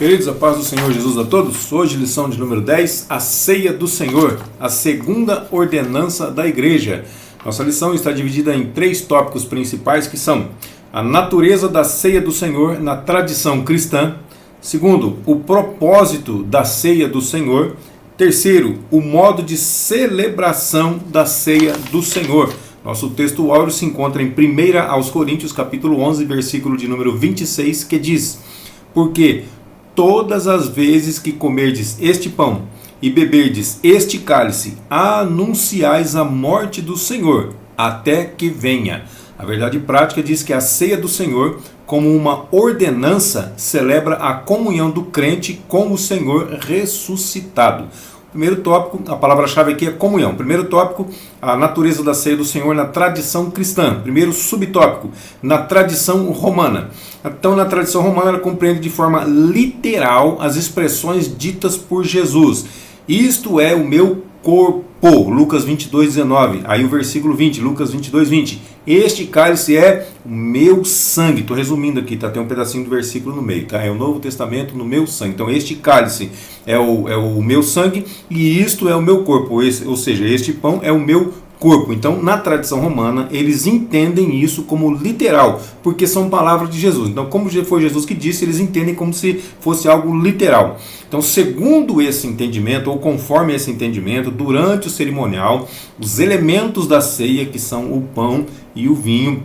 Queridos, a paz do Senhor Jesus a todos. Hoje, lição de número 10, a ceia do Senhor, a segunda ordenança da igreja. Nossa lição está dividida em 3 tópicos principais, que são a natureza da ceia do Senhor na tradição cristã. Segundo, o propósito da ceia do Senhor. Terceiro, o modo de celebração da ceia do Senhor. Nosso texto áureo se encontra em 1 aos Coríntios, capítulo 11, versículo de número 26, que diz: porque todas as vezes que comerdes este pão e beberdes este cálice, anunciais a morte do Senhor, até que venha. A verdade prática diz que a ceia do Senhor, como uma ordenança, celebra a comunhão do crente com o Senhor ressuscitado. Primeiro tópico, a palavra-chave aqui é comunhão. Primeiro tópico, a natureza da ceia do Senhor na tradição cristã. Primeiro subtópico, na tradição romana. Então, na tradição romana, ela compreende de forma literal as expressões ditas por Jesus. Isto é o meu corpo, Lucas 22:19. Aí o versículo 20, Lucas 22:20. Este cálice é o meu sangue. Estou resumindo aqui, tá? Tem um pedacinho do versículo no meio, tá? É o Novo Testamento no meu sangue. Então, este cálice é o meu sangue e isto é o meu corpo. Ou seja, este pão é o meu corpo. Então, na tradição romana, eles entendem isso como literal, porque são palavras de Jesus. Então, como foi Jesus que disse, eles entendem como se fosse algo literal. Então, segundo esse entendimento, ou conforme esse entendimento, durante o cerimonial, os elementos da ceia, que são o pão e o vinho,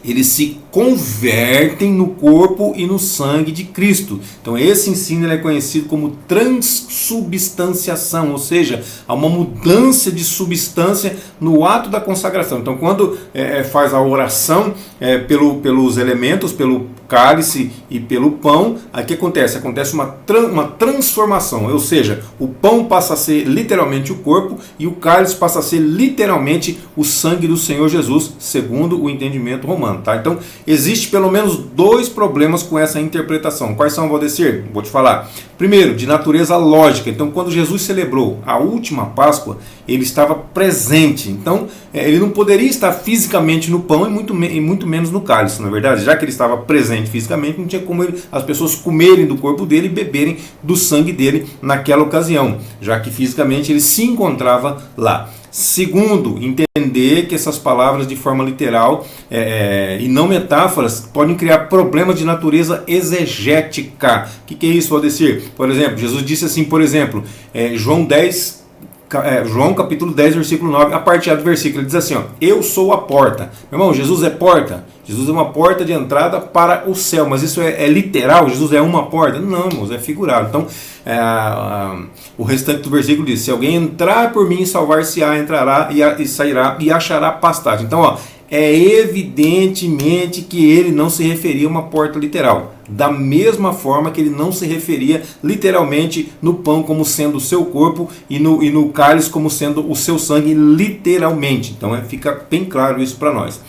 eles se convertem no corpo e no sangue de Cristo. Então esse ensino é conhecido como transubstanciação, ou seja, há uma mudança de substância no ato da consagração. Então quando faz a oração pelos elementos, pelo cálice e pelo pão, aí o que acontece? Acontece uma transformação, ou seja, o pão passa a ser literalmente o corpo e o cálice passa a ser literalmente o sangue do Senhor Jesus, segundo o entendimento romano. Tá? Então, existe pelo menos 2 problemas com essa interpretação. Quais são, Valdecir? Vou te falar. Primeiro, de natureza lógica. Então, quando Jesus celebrou a última Páscoa, ele estava presente. Então, ele não poderia estar fisicamente no pão e muito menos no cálice, não é verdade? Já que ele estava presente fisicamente, não tinha como as pessoas comerem do corpo dele e beberem do sangue dele naquela ocasião, já que fisicamente ele se encontrava lá. Segundo, entender que essas palavras de forma literal e não metáforas podem criar problemas de natureza exegética. O que é isso, Valdecir? Por exemplo, Jesus disse assim, por exemplo, João capítulo 10, versículo 9, a parte A do versículo, ele diz assim, ó, eu sou a porta. Meu irmão, Jesus é porta. Jesus é uma porta de entrada para o céu, mas isso é literal? Jesus é uma porta? Não, irmãos, é figurado. Então, o restante do versículo diz, se alguém entrar por mim, salvar-se-á, entrará e sairá e achará pastagem. Então, ó, é evidentemente que ele não se referia a uma porta literal. Da mesma forma que ele não se referia literalmente no pão como sendo o seu corpo e no cálice como sendo o seu sangue literalmente. Então fica bem claro isso para nós.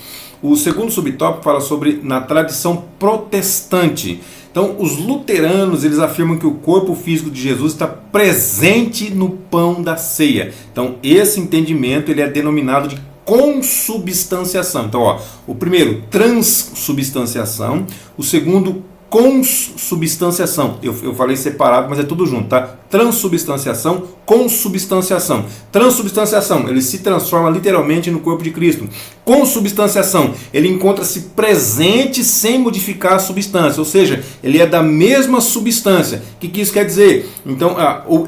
O segundo subtópico fala sobre na tradição protestante. Então os luteranos eles afirmam que o corpo físico de Jesus está presente no pão da ceia. Então esse entendimento ele é denominado de consubstanciação. Então, ó, o primeiro, transubstanciação. O segundo, consubstanciação. Eu falei separado, mas é tudo junto, tá? Transubstanciação, consubstanciação. Transubstanciação, ele se transforma literalmente no corpo de Cristo. Consubstanciação, ele encontra-se presente sem modificar a substância, ou seja, ele é da mesma substância. O que isso quer dizer? Então,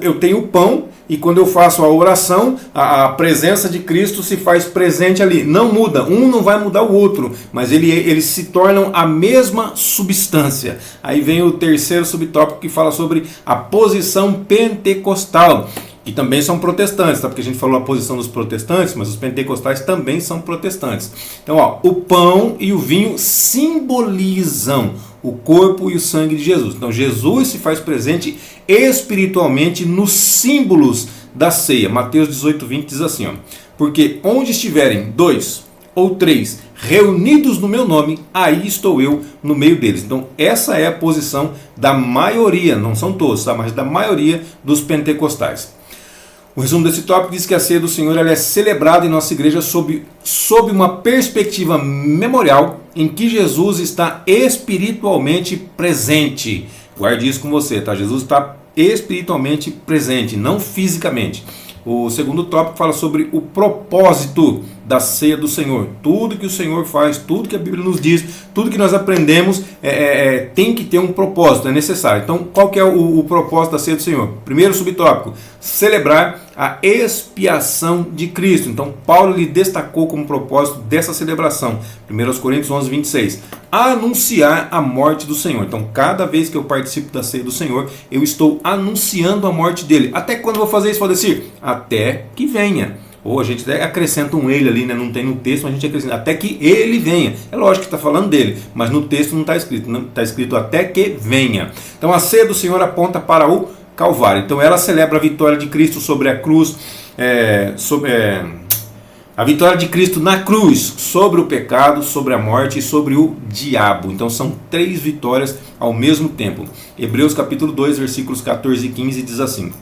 eu tenho o pão, e quando eu faço a oração, a presença de Cristo se faz presente ali. Não muda, um não vai mudar o outro, mas eles se tornam a mesma substância. Aí vem o terceiro subtópico que fala sobre a posição pentecostal, que também são protestantes, tá? Porque a gente falou a posição dos protestantes, mas os pentecostais também são protestantes. Então, ó, o pão e o vinho simbolizam o corpo e o sangue de Jesus. Então, Jesus se faz presente espiritualmente nos símbolos da ceia. Mateus 18:20 diz assim, ó, porque onde estiverem 2 ou 3 reunidos no meu nome, aí estou eu no meio deles. Então essa é a posição da maioria, não são todos, tá? Mas da maioria dos pentecostais. O resumo desse tópico diz que a ceia do Senhor ela é celebrada em nossa igreja sob uma perspectiva memorial em que Jesus está espiritualmente presente. Guarde isso com você, tá? Jesus está espiritualmente presente, não fisicamente. O segundo tópico fala sobre o propósito da ceia do Senhor. Tudo que o Senhor faz, tudo que a Bíblia nos diz, tudo que nós aprendemos tem que ter um propósito, é necessário. Então, qual que é o propósito da ceia do Senhor? Primeiro subtópico, celebrar a expiação de Cristo. Então, Paulo lhe destacou como propósito dessa celebração. 1 Coríntios 11, 26. Anunciar a morte do Senhor. Então, cada vez que eu participo da ceia do Senhor, eu estou anunciando a morte dele. Até quando eu vou fazer isso, Valdecir? Até que venha. Ou a gente acrescenta um ele ali, né? Não tem no texto, mas a gente acrescenta até que ele venha. É lógico que está falando dele, mas no texto não está escrito. Não está escrito até que venha. Então, a ceia do Senhor aponta para o Calvário. Então, ela celebra a vitória de Cristo sobre a cruz, a vitória de Cristo na cruz sobre o pecado, sobre a morte e sobre o diabo. Então são 3 vitórias ao mesmo tempo. Hebreus capítulo 2, versículos 14 e 15 diz assim: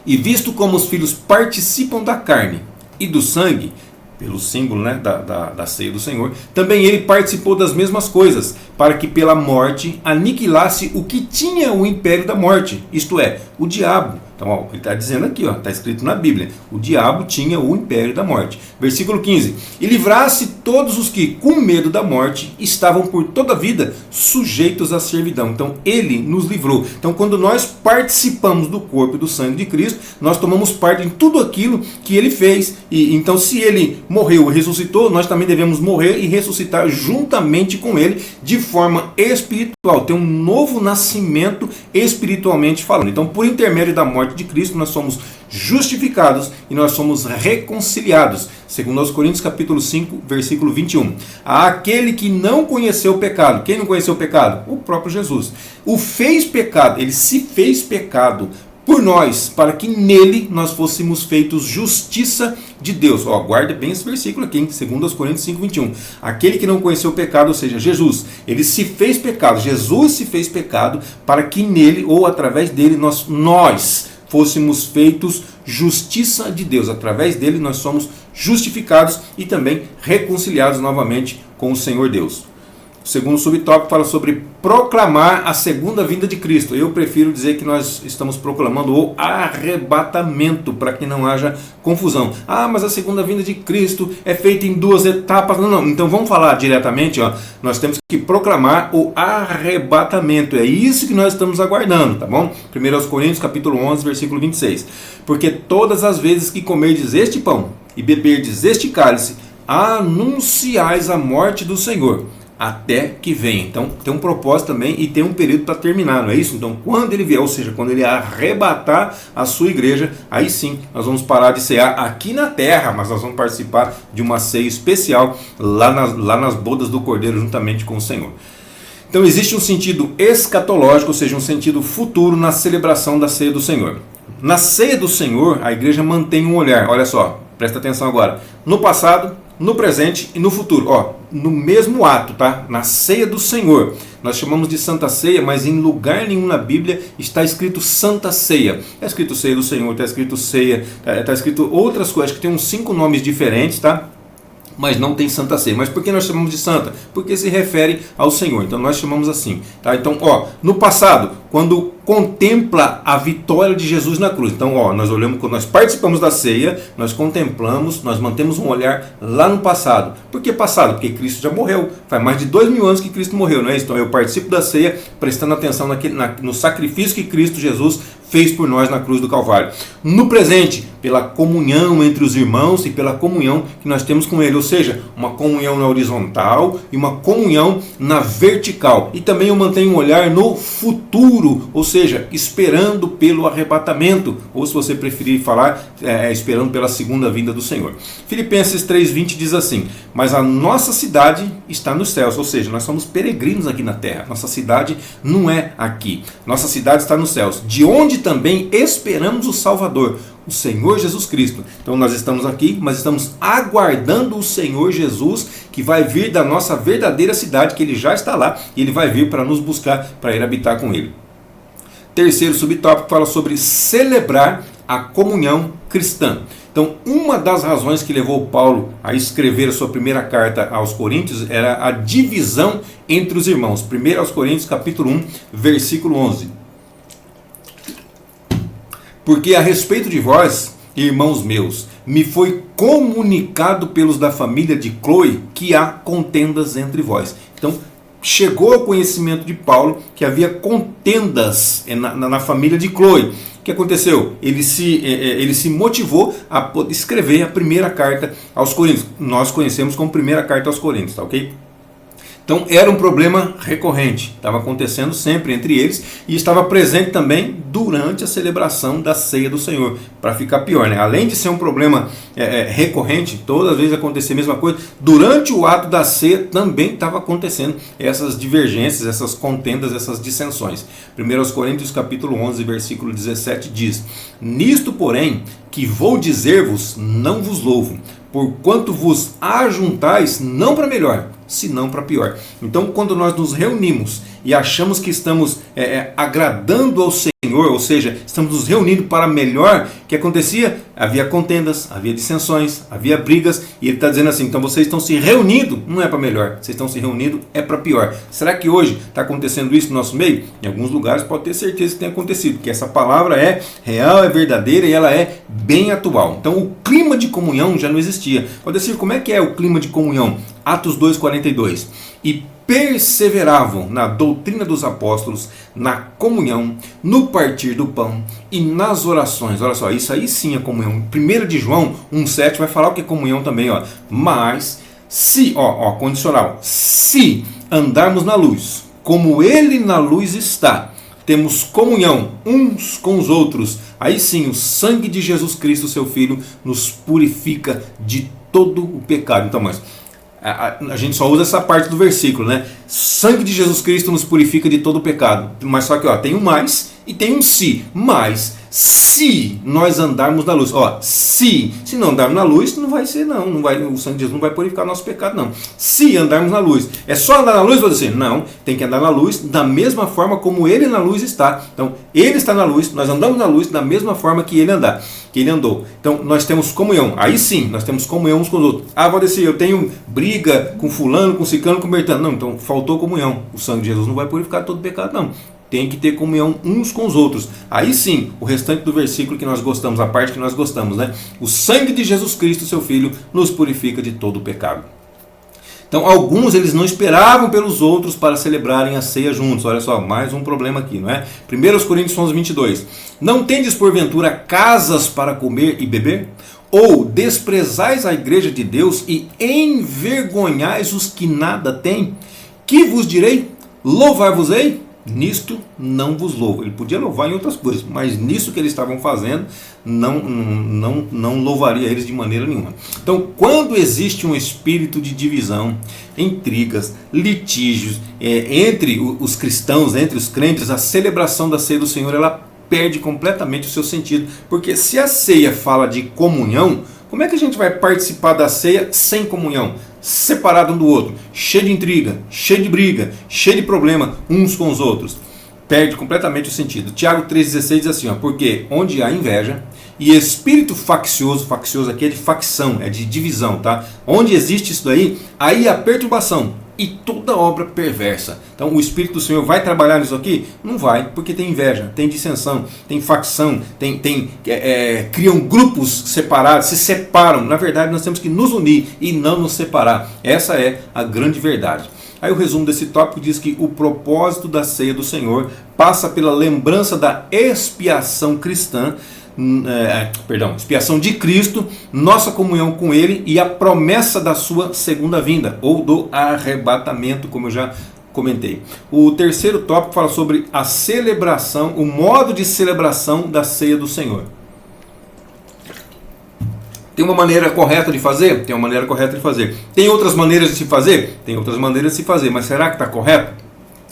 E visto como os filhos participam da carne e do sangue, pelo símbolo, né, da ceia do Senhor, também ele participou das mesmas coisas, para que pela morte aniquilasse o que tinha o império da morte, isto é, o diabo. Então, ó, ele está dizendo aqui, está escrito na Bíblia, o diabo tinha o império da morte. Versículo 15: E livrasse todos os que, com medo da morte, estavam por toda a vida sujeitos à servidão. Então, ele nos livrou. Então, quando nós participamos do corpo e do sangue de Cristo, nós tomamos parte em tudo aquilo que ele fez. E então, se ele morreu e ressuscitou, nós também devemos morrer e ressuscitar juntamente com ele, de forma espiritual, ter um novo nascimento espiritualmente falando. Então, por intermédio da morte de Cristo, nós somos justificados e nós somos reconciliados. Segundo aos Coríntios capítulo 5, versículo 21. Aquele que não conheceu o pecado. Quem não conheceu o pecado? O próprio Jesus. O fez pecado, ele se fez pecado por nós, para que nele nós fôssemos feitos justiça de Deus. Ó, guarda bem esse versículo aqui, em 2 Coríntios 5, 21. Aquele que não conheceu o pecado, ou seja, Jesus, ele se fez pecado. Jesus se fez pecado para que nele, ou através dele, nós fôssemos feitos justiça de Deus. Através dele nós somos justificados e também reconciliados novamente com o Senhor Deus. O segundo subtópico fala sobre proclamar a segunda vinda de Cristo. Eu prefiro dizer que nós estamos proclamando o arrebatamento, para que não haja confusão. Ah, mas a segunda vinda de Cristo é feita em 2 etapas. Não. Então vamos falar diretamente. Nós temos que proclamar o arrebatamento. É isso que nós estamos aguardando, tá bom? 1 Coríntios capítulo 11, versículo 26. Porque todas as vezes que comerdes este pão e beberdes este cálice, anunciais a morte do Senhor, até que venha. Então tem um propósito também e tem um período para terminar, não é isso? Então quando ele vier, ou seja, quando ele arrebatar a sua igreja, aí sim nós vamos parar de cear aqui na terra, mas nós vamos participar de uma ceia especial lá nas bodas do Cordeiro juntamente com o Senhor. Então existe um sentido escatológico, ou seja, um sentido futuro na celebração da ceia do Senhor. Na ceia do Senhor, a igreja mantém um olhar, olha só, presta atenção agora, no passado, no presente e no futuro, no mesmo ato, tá? Na ceia do Senhor. Nós chamamos de Santa Ceia, mas em lugar nenhum na Bíblia está escrito Santa Ceia. Está escrito Ceia do Senhor, está escrito Ceia, está escrito outras coisas, acho que tem uns 5 nomes diferentes, tá? Mas não tem Santa Ceia. Mas por que nós chamamos de Santa? Porque se refere ao Senhor. Então nós chamamos assim, tá? Então, no passado, quando contempla a vitória de Jesus na cruz. Então, nós olhamos, quando nós participamos da ceia, nós contemplamos, nós mantemos um olhar lá no passado. Por que passado? Porque Cristo já morreu. Faz mais de 2000 anos que Cristo morreu, não é isso? Então eu participo da ceia prestando atenção no sacrifício que Cristo Jesus fez por nós na cruz do Calvário. No presente, pela comunhão entre os irmãos e pela comunhão que nós temos com Ele. Ou seja, uma comunhão na horizontal e uma comunhão na vertical. E também eu mantenho um olhar no futuro, ou seja, esperando pelo arrebatamento, ou se você preferir falar, esperando pela segunda vinda do Senhor. Filipenses 3:20 diz assim: mas a nossa cidade está nos céus, ou seja, nós somos peregrinos aqui na terra, nossa cidade não é aqui, nossa cidade está nos céus, de onde também esperamos o Salvador, o Senhor Jesus Cristo. Então nós estamos aqui, mas estamos aguardando o Senhor Jesus, que vai vir da nossa verdadeira cidade, que Ele já está lá, e Ele vai vir para nos buscar, para ir habitar com Ele. Terceiro subtópico fala sobre celebrar a comunhão cristã. Então, uma das razões que levou Paulo a escrever a sua primeira carta aos Coríntios era a divisão entre os irmãos. 1 aos Coríntios, capítulo 1, versículo 11. Porque a respeito de vós, irmãos meus, me foi comunicado pelos da família de Cloe que há contendas entre vós. Então, chegou ao conhecimento de Paulo que havia contendas na família de Cloe. O que aconteceu? Ele se motivou a escrever a primeira carta aos Coríntios. Nós conhecemos como primeira carta aos Coríntios, tá ok? Então era um problema recorrente, estava acontecendo sempre entre eles e estava presente também durante a celebração da ceia do Senhor, para ficar pior, né? Além de ser um problema recorrente, todas as vezes acontecia a mesma coisa, durante o ato da ceia também estava acontecendo essas divergências, essas contendas, essas dissensões. 1 Coríntios capítulo 11, versículo 17 diz: nisto, porém, que vou dizer-vos, não vos louvo, porquanto vos ajuntais não para melhor, senão para pior. Então, quando nós nos reunimos e achamos que estamos agradando ao Senhor, ou seja, estamos nos reunindo para melhor, o que acontecia? Havia contendas, havia dissensões, havia brigas, e ele está dizendo assim, então vocês estão se reunindo, não é para melhor, vocês estão se reunindo, é para pior. Será que hoje está acontecendo isso no nosso meio? Em alguns lugares pode ter certeza que tem acontecido, porque essa palavra é real, é verdadeira e ela é bem atual. Então o clima de comunhão já não existia. Pode dizer, como é que é o clima de comunhão? Atos 2,42. E perseveravam na doutrina dos apóstolos, na comunhão, no partir do pão e nas orações. Olha só, isso aí sim é comunhão. 1 de João 1,7 vai falar o que é comunhão também. Ó. Mas, se, condicional, se andarmos na luz, como Ele na luz está, temos comunhão uns com os outros, aí sim o sangue de Jesus Cristo, seu Filho, nos purifica de todo o pecado. Então, mas a gente só usa essa parte do versículo, né? Sangue de Jesus Cristo nos purifica de todo o pecado. Mas só que tem um mais e tem um se. Mas se nós andarmos na luz, se não andarmos na luz, não vai ser não vai, o sangue de Jesus não vai purificar nosso pecado não. Se andarmos na luz, é só andar na luz, vou dizer, não, tem que andar na luz da mesma forma como Ele na luz está. Então, Ele está na luz, nós andamos na luz da mesma forma que Ele andou. Então, nós temos comunhão. Aí sim, nós temos comunhão uns com os outros. Valdeci, eu tenho briga com fulano, com ciclano, com bertano. Não, então faltou comunhão. O sangue de Jesus não vai purificar todo o pecado não. Tem que ter comunhão uns com os outros. Aí sim, o restante do versículo que nós gostamos, a parte que nós gostamos, né? O sangue de Jesus Cristo, seu Filho, nos purifica de todo o pecado. Então, alguns eles não esperavam pelos outros para celebrarem a ceia juntos. Olha só, mais um problema aqui, não é? 1 Coríntios 11, 22. Não tendes porventura casas para comer e beber? Ou desprezais a igreja de Deus e envergonhais os que nada têm? Que vos direi? Louvar-vos-ei? Nisto não vos louvo. Ele podia louvar em outras coisas, mas nisso que eles estavam fazendo, não louvaria eles de maneira nenhuma. Então, quando existe um espírito de divisão, intrigas, litígios entre os cristãos, entre os crentes, a celebração da ceia do Senhor, ela perde completamente o seu sentido. Porque se a ceia fala de comunhão, como é que a gente vai participar da ceia sem comunhão? Separado um do outro, cheio de intriga, cheio de briga, cheio de problema uns com os outros. Perde completamente o sentido. Tiago 3,16 diz assim, porque onde há inveja e espírito faccioso aqui é de facção, é de divisão, tá? Onde existe isso daí, aí há perturbação e toda obra perversa. Então o Espírito do Senhor vai trabalhar nisso aqui? Não vai, porque tem inveja, tem dissensão, tem facção, criam grupos separados, se separam. Na verdade nós temos que nos unir e não nos separar. Essa é a grande verdade. Aí o resumo desse tópico diz que o propósito da ceia do Senhor passa pela lembrança da expiação cristã, expiação de Cristo, nossa comunhão com Ele e a promessa da sua segunda vinda, ou do arrebatamento, como eu já comentei. O terceiro tópico fala sobre a celebração, o modo de celebração da ceia do Senhor. Tem uma maneira correta de fazer? Tem uma maneira correta de fazer. Tem outras maneiras de se fazer? Tem outras maneiras de se fazer, mas será que está correto?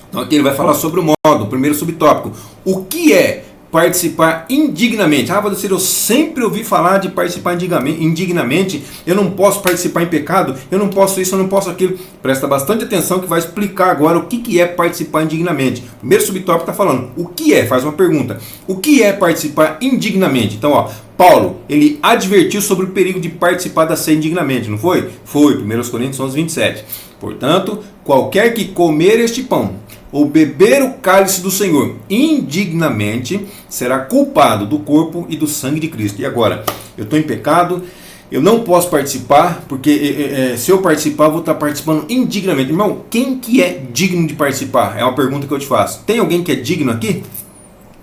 Então aqui ele vai falar sobre o modo, o primeiro subtópico. O que é participar indignamente. Ah, Valdecir, eu sempre ouvi falar de participar indignamente, eu não posso participar em pecado, eu não posso isso, eu não posso aquilo. Presta bastante atenção que vai explicar agora o que é participar indignamente. O primeiro subtópico está falando, o que é? Faz uma pergunta. O que é participar indignamente? Então, ó, Paulo, ele advertiu sobre o perigo de participar da ceia indignamente, não foi? Foi, 1 Coríntios 11, 27. Portanto, qualquer que comer este pão ou beber o cálice do Senhor indignamente, será culpado do corpo e do sangue de Cristo. E agora, eu estou em pecado, eu não posso participar, porque se eu participar, eu vou estar participando indignamente. Irmão, quem que é digno de participar? É uma pergunta que eu te faço. Tem alguém que é digno aqui?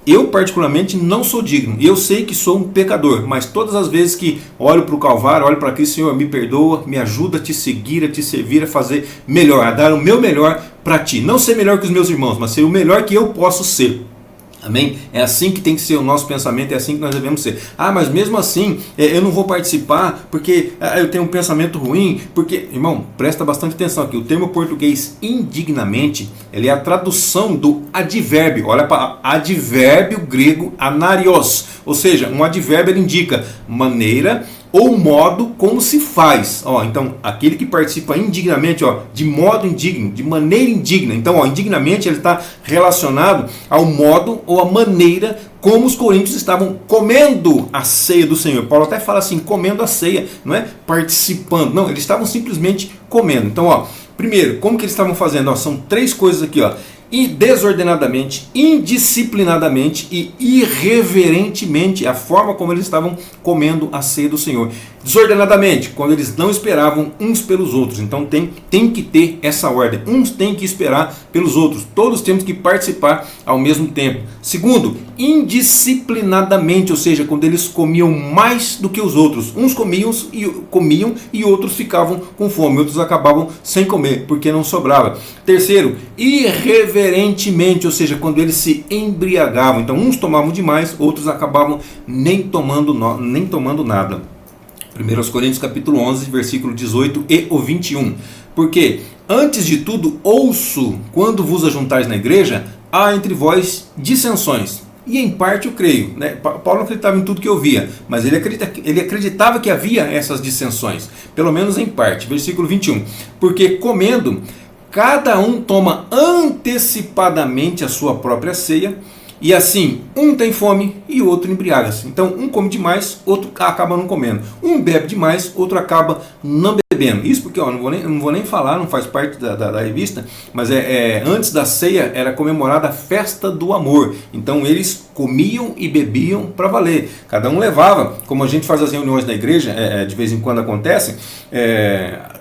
Eu particularmente não sou digno, e eu sei que sou um pecador, mas todas as vezes que olho para o Calvário, olho para Cristo, Senhor, me perdoa, me ajuda a te seguir, a te servir, a fazer melhor, a dar o meu melhor para ti. Não ser melhor que os meus irmãos, mas ser o melhor que eu posso ser. Amém? É assim que tem que ser o nosso pensamento, é assim que nós devemos ser. Ah, mas mesmo assim, eu não vou participar porque eu tenho um pensamento ruim, porque, irmão, presta bastante atenção aqui, o termo português indignamente, ele é a tradução do advérbio, olha para advérbio grego anarios, ou seja, um advérbio ele indica maneira ou modo como se faz. Ó, então, aquele que participa indignamente, ó, de modo indigno, de maneira indigna. Então, ó, indignamente ele está relacionado ao modo ou à maneira como os coríntios estavam comendo a ceia do Senhor. Paulo até fala assim, comendo a ceia, não é participando. Não, eles estavam simplesmente comendo. Então, ó, primeiro, como que eles estavam fazendo? Ó, são três coisas aqui, ó. E desordenadamente, indisciplinadamente e irreverentemente, a forma como eles estavam comendo a ceia do Senhor. Desordenadamente, quando eles não esperavam uns pelos outros. Então tem que ter essa ordem. Uns têm que esperar pelos outros. Todos temos que participar ao mesmo tempo. Segundo, indisciplinadamente, ou seja, quando eles comiam mais do que os outros. Uns comiam e outros ficavam com fome. Outros acabavam sem comer, porque não sobrava. Terceiro, irreverentemente, ou seja, quando eles se embriagavam. Então uns tomavam demais, outros acabavam nem tomando nada. 1 Coríntios capítulo 11, versículo 18 e o 21. Porque, antes de tudo, ouço, quando vos ajuntais na igreja, há entre vós dissensões. E em parte eu creio, né? Paulo não acreditava em tudo que eu via, mas ele acreditava que havia essas dissensões, pelo menos em parte. Versículo 21. Porque comendo, cada um toma antecipadamente a sua própria ceia, e assim, um tem fome e o outro embriaga-se. Então, um come demais, outro acaba não comendo. Um bebe demais, outro acaba não bebendo. Isso porque, ó, não vou nem falar, não faz parte da revista, mas antes da ceia era comemorada a festa do amor. Então, eles comiam e bebiam para valer. Cada um levava, como a gente faz as reuniões na igreja, de vez em quando acontece,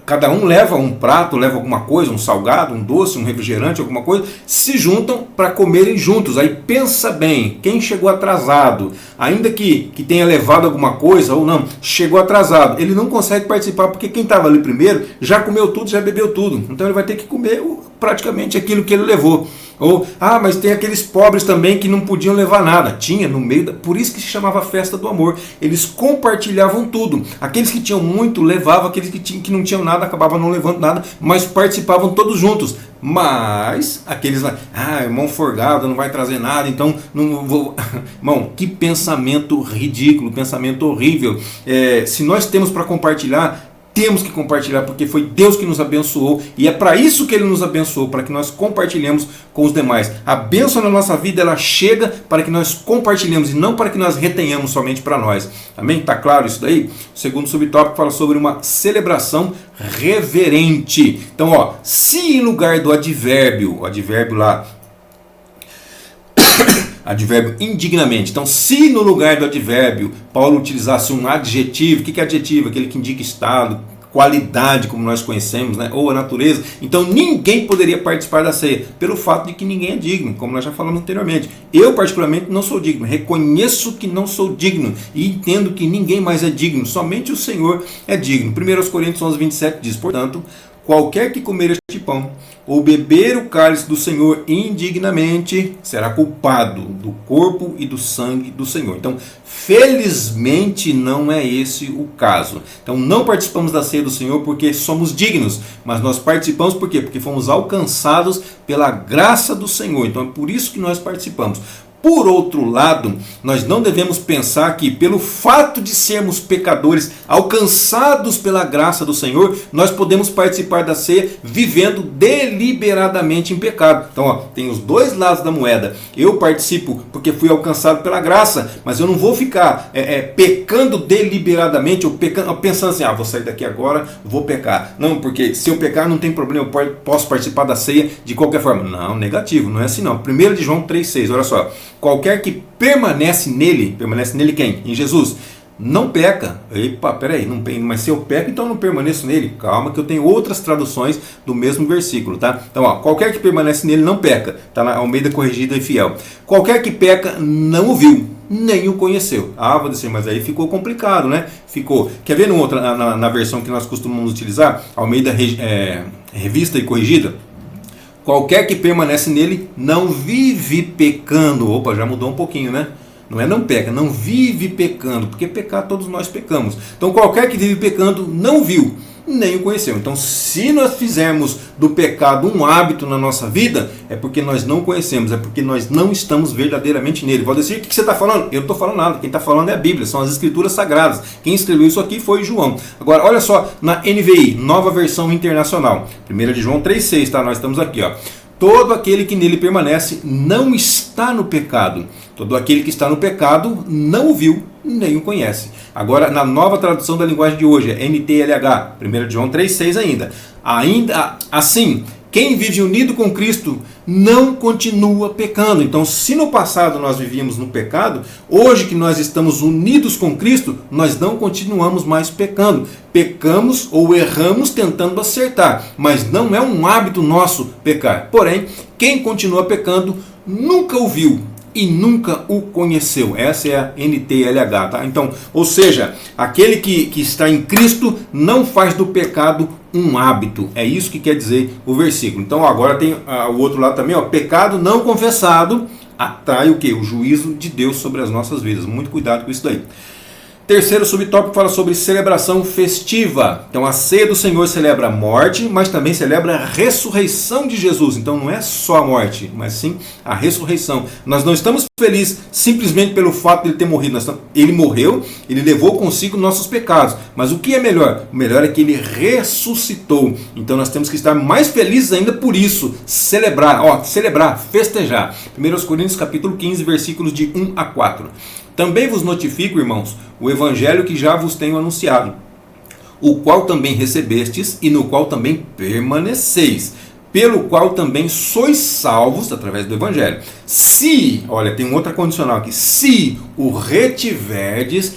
cada um leva um prato, leva alguma coisa, um salgado, um doce, um refrigerante, alguma coisa, se juntam para comerem juntos. Aí pensa bem, quem chegou atrasado, ainda que tenha levado alguma coisa ou não, chegou atrasado, ele não consegue participar porque quem estava ali primeiro já comeu tudo, já bebeu tudo. Então ele vai ter que comer praticamente aquilo que ele levou. Ou, mas tem aqueles pobres também que não podiam levar nada. Tinha no meio, por isso que se chamava festa do amor. Eles compartilhavam tudo. Aqueles que tinham muito levavam, aqueles que não tinham nada acabavam não levando nada, mas participavam todos juntos. Mas aqueles lá, irmão forgado, não vai trazer nada, então não vou. Irmão, que pensamento ridículo, pensamento horrível. Se nós temos para compartilhar, temos que compartilhar, porque foi Deus que nos abençoou, e é para isso que Ele nos abençoou, para que nós compartilhemos com os demais. A bênção na nossa vida, ela chega para que nós compartilhemos, e não para que nós retenhamos somente para nós. Amém? Está claro isso daí? O segundo subtópico fala sobre uma celebração reverente. Então, ó, se em lugar do advérbio lá, advérbio indignamente. Então, se no lugar do advérbio Paulo utilizasse um adjetivo, o que é adjetivo? Aquele que indica estado, qualidade, como nós conhecemos, né? Ou a natureza. Então, ninguém poderia participar da ceia, pelo fato de que ninguém é digno, como nós já falamos anteriormente. Eu, particularmente, não sou digno. Reconheço que não sou digno e entendo que ninguém mais é digno. Somente o Senhor é digno. 1 Coríntios 11, 27 diz, portanto, qualquer que comer este pão ou beber o cálice do Senhor indignamente será culpado do corpo e do sangue do Senhor. Então, felizmente não é esse o caso. Então, não participamos da ceia do Senhor porque somos dignos, mas nós participamos por quê? Porque fomos alcançados pela graça do Senhor. Então, é por isso que nós participamos. Por outro lado, nós não devemos pensar que pelo fato de sermos pecadores, alcançados pela graça do Senhor, nós podemos participar da ceia vivendo deliberadamente em pecado. Então, tem os dois lados da moeda. Eu participo porque fui alcançado pela graça, mas eu não vou ficar pecando deliberadamente, ou pensando assim, vou sair daqui agora, vou pecar. Não, porque se eu pecar não tem problema, eu posso participar da ceia de qualquer forma. Não, negativo, não é assim não. 1 de João 3,6, olha só. Qualquer que permanece nele quem? Em Jesus, não peca. Epa, peraí, mas se eu peco, então eu não permaneço nele. Calma, que eu tenho outras traduções do mesmo versículo, tá? Então, qualquer que permanece nele não peca. Está na Almeida Corrigida e Fiel. Qualquer que peca não o viu, nem o conheceu. Vou dizer, mas aí ficou complicado, né? Ficou. Quer ver na versão que nós costumamos utilizar? Almeida Revista e Corrigida? Qualquer que permanece nele não vive pecando. Opa, já mudou um pouquinho, né? Não peca, não vive pecando, porque pecar todos nós pecamos. Então qualquer que vive pecando não viu, nem o conheceu. Então se nós fizermos do pecado um hábito na nossa vida, é porque nós não conhecemos, é porque nós não estamos verdadeiramente nele. Valdecir, o que você está falando? Eu não estou falando nada, quem está falando é a Bíblia, são as Escrituras Sagradas. Quem escreveu isso aqui foi João. Agora olha só, na NVI, Nova Versão Internacional, 1 de João 3,6, tá? Nós estamos aqui, todo aquele que nele permanece não está no pecado. Todo aquele que está no pecado não o viu, nem o conhece. Agora, na nova tradução da linguagem de hoje, é NTLH, 1 de João 3,6 ainda assim, quem vive unido com Cristo não continua pecando. Então, se no passado nós vivíamos no pecado, hoje que nós estamos unidos com Cristo, nós não continuamos mais pecando. Pecamos ou erramos tentando acertar, mas não é um hábito nosso pecar. Porém, quem continua pecando nunca o viu e nunca o conheceu. Essa é a NTLH, tá? Então, ou seja, aquele que está em Cristo não faz do pecado um hábito. É isso que quer dizer o versículo. Então agora tem o outro lado também, pecado não confessado atrai o quê? O juízo de Deus sobre as nossas vidas. Muito cuidado com isso daí. Terceiro subtópico fala sobre celebração festiva. Então a ceia do Senhor celebra a morte, mas também celebra a ressurreição de Jesus. Então não é só a morte, mas sim a ressurreição. Nós não estamos felizes simplesmente pelo fato de ele ter morrido. Ele morreu, ele levou consigo nossos pecados. Mas o que é melhor? O melhor é que ele ressuscitou. Então nós temos que estar mais felizes ainda por isso. Celebrar, festejar. 1 Coríntios capítulo 15, versículos de 1 a 4. Também vos notifico, irmãos, o evangelho que já vos tenho anunciado, o qual também recebestes e no qual também permaneceis, pelo qual também sois salvos através do evangelho. Se, olha, tem outra condicional aqui, se o retiverdes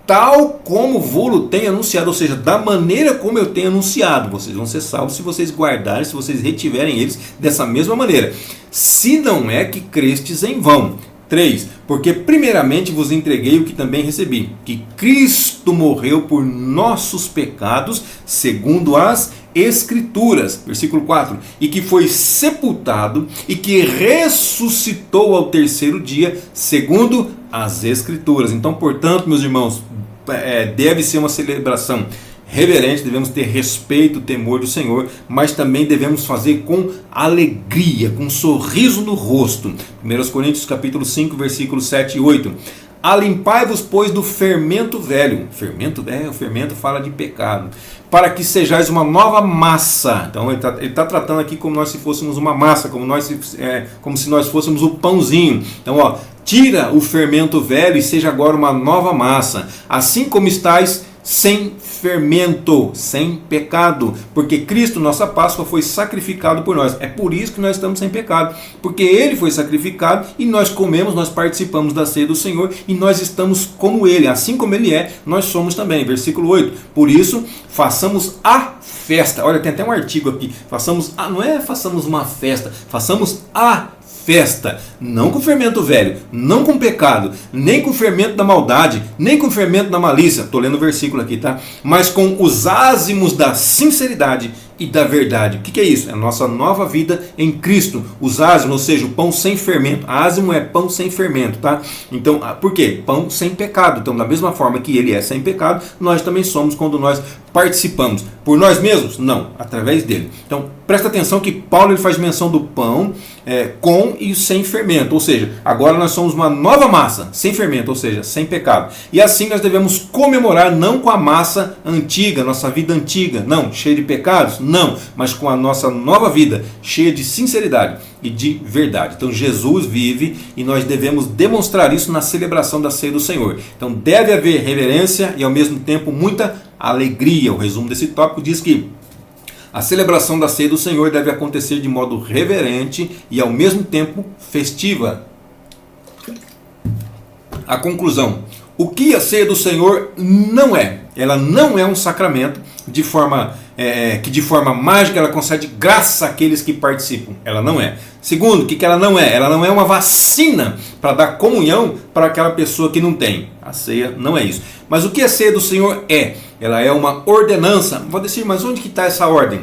tal como vou-lo tenho anunciado, ou seja, da maneira como eu tenho anunciado, vocês vão ser salvos se vocês guardarem, se vocês retiverem eles dessa mesma maneira. Se não é que crestes em vão. 3. Porque primeiramente vos entreguei o que também recebi, que Cristo morreu por nossos pecados, segundo as Escrituras, versículo 4, e que foi sepultado e que ressuscitou ao terceiro dia, segundo as Escrituras. Então, portanto, meus irmãos, deve ser uma celebração reverente, devemos ter respeito, temor do Senhor, mas também devemos fazer com alegria, com um sorriso no rosto. 1 Coríntios capítulo 5, versículos 7 e 8. Alimpai-vos, pois, do fermento velho. O fermento fala de pecado. Para que sejais uma nova massa. Então ele está tratando aqui como nós se fôssemos uma massa, como se nós fôssemos o pãozinho. Então, tira o fermento velho e seja agora uma nova massa. Assim como estáis sem fermento, sem pecado, porque Cristo, nossa Páscoa, foi sacrificado por nós. É por isso que nós estamos sem pecado, porque Ele foi sacrificado e nós comemos, nós participamos da ceia do Senhor e nós estamos como Ele, assim como Ele é, nós somos também. Versículo 8, por isso façamos a festa. Olha, tem até um artigo aqui, não é façamos uma festa, façamos a festa, não com fermento velho, não com pecado, nem com fermento da maldade, nem com fermento da malícia, estou lendo o versículo aqui, tá? Mas com os ázimos da sinceridade e da verdade. O que é isso? É a nossa nova vida em Cristo. Os ázimos, ou seja, o pão sem fermento. Ázimo é pão sem fermento, tá? Então, por quê? Pão sem pecado. Então, da mesma forma que ele é sem pecado, nós também somos quando nós participamos. Por nós mesmos? Não, através dele. Então, presta atenção que Paulo ele faz menção do pão com e sem fermento, ou seja, agora nós somos uma nova massa, sem fermento, ou seja, sem pecado. E assim nós devemos comemorar não com a massa antiga, nossa vida antiga, não, cheia de pecados, não, mas com a nossa nova vida, cheia de sinceridade e de verdade. Então Jesus vive e nós devemos demonstrar isso na celebração da ceia do Senhor. Então deve haver reverência e ao mesmo tempo muita alegria. O resumo desse tópico diz que a celebração da ceia do Senhor deve acontecer de modo reverente e ao mesmo tempo festiva. A conclusão: o que a ceia do Senhor não é? Ela não é um sacramento que de forma mágica ela concede graça àqueles que participam. Ela não é. Segundo, o que ela não é? Ela não é uma vacina para dar comunhão para aquela pessoa que não tem. A ceia não é isso. Mas o que a ceia do Senhor é? Ela é uma ordenança. Vou dizer, mas onde que está essa ordem?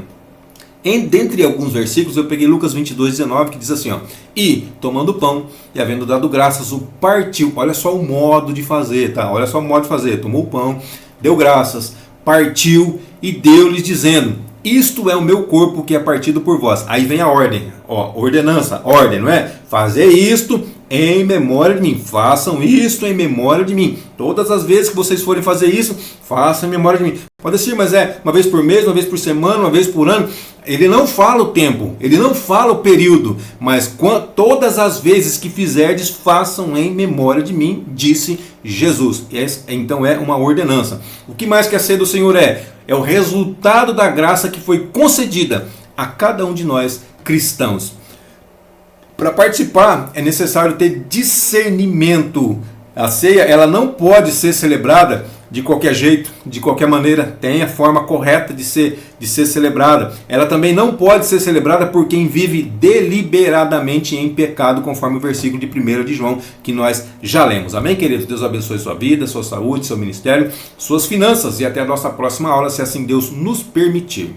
Dentre alguns versículos, eu peguei Lucas 22:19, que diz assim, ó: e, tomando o pão, e havendo dado graças, o partiu. Olha só o modo de fazer, tá? Olha só o modo de fazer. Tomou o pão, deu graças, partiu e deu-lhes dizendo: isto é o meu corpo que é partido por vós. Aí vem a ordem, ó, ordenança, ordem, não é? Fazer isto em memória de mim. Façam isto em memória de mim. Todas as vezes que vocês forem fazer isso, façam em memória de mim. Pode ser, mas é uma vez por mês, uma vez por semana, uma vez por ano. Ele não fala o tempo, ele não fala o período, mas todas as vezes que fizerdes, façam em memória de mim, disse Jesus. Então é uma ordenança. O que mais que a ceia do Senhor é? É o resultado da graça que foi concedida a cada um de nós cristãos. Para participar é necessário ter discernimento. A ceia ela não pode ser celebrada de qualquer jeito, de qualquer maneira. Tem a forma correta de ser celebrada. Ela também não pode ser celebrada por quem vive deliberadamente em pecado, conforme o versículo de 1 de João que nós já lemos. Amém, queridos? Deus abençoe sua vida, sua saúde, seu ministério, suas finanças, e até a nossa próxima aula, se assim Deus nos permitir.